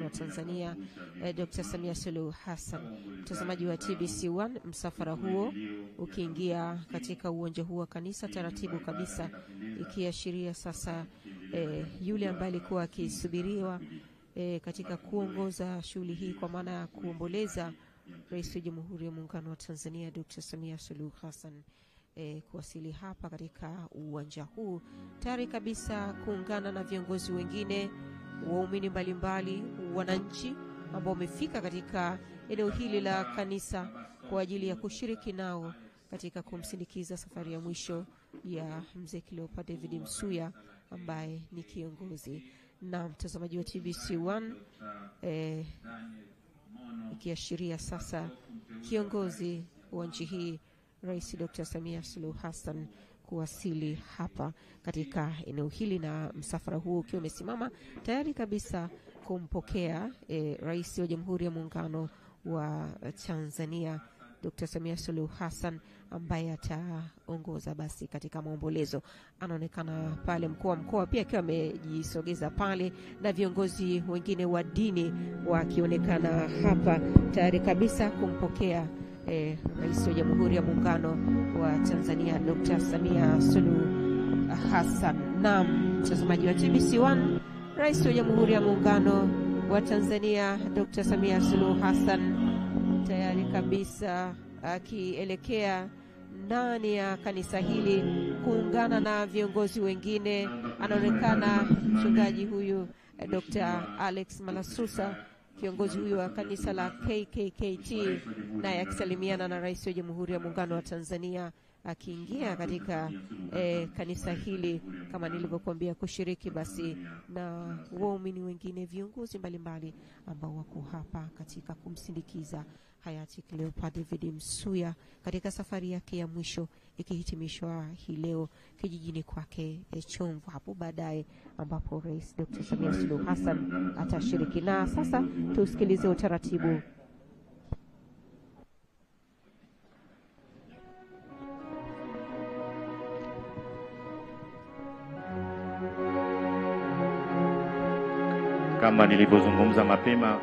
Muungano wa Tanzania Dr. Samia Suluhu Hassan. Mtazamaji wa TBC1, msafara huo ukiingia katika uwanja huu wa kanisa taratibu kabisa, ikiashiria sasa yule ambaye alikuwa akisubiriwa katika kuongoza shughuli hii, kwa maana ya kuomboleza Rais wa Jamhuri ya Muungano wa Tanzania Dr. Samia Suluhu Hassan kuwasili hapa katika uwanja huu, tayari kabisa kuungana na viongozi wengine, waumini mbalimbali, wananchi ambao wamefika katika eneo hili la kanisa kwa ajili ya kushiriki nao katika kumsindikiza safari ya mwisho ya Mzee Cleopa David Msuya ambaye ni kiongozi. Na mtazamaji wa TBC1, ikiashiria sasa kiongozi wa nchi hii Rais Dr. Samia Suluhu Hassan kuwasili hapa katika eneo hili, na msafara huu ukiwa umesimama tayari kabisa kumpokea Rais wa Jamhuri ya Muungano wa Tanzania Dr. Samia Suluhu Hassan ambaye ataongoza basi katika maombolezo. Anaonekana pale mkuu wa mkoa pia akiwa amejisogeza pale, na viongozi wengine wa dini wakionekana hapa tayari kabisa kumpokea Rais wa Jamhuri ya Muungano wa Tanzania Dr. Samia Suluhu Hassan. Na mtazamaji wa TBC1, Rais wa Jamhuri ya Muungano wa Tanzania Dr. Samia Suluhu Hassan tayari kabisa akielekea ndani ya kanisa hili kuungana na viongozi wengine. Anaonekana mchungaji huyu Dr. Alex Malasusa, kiongozi huyu wa kanisa la KKKT, naye akisalimiana na Rais wa Jamhuri ya Muungano wa Tanzania akiingia katika kanisa hili, kama nilivyokuambia, kushiriki basi na waumini wengine, viongozi mbalimbali ambao wako hapa katika kumsindikiza hayati Cleopa David Msuya katika safari yake ya mwisho, ikihitimishwa hii leo kijijini kwake Chomvu hapo baadaye, ambapo Rais Dr. Samia Suluhu Hassan atashiriki. Na sasa tusikilize utaratibu. Kama nilivyozungumza mapema,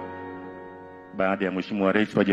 baada ya Mheshimiwa Rais wa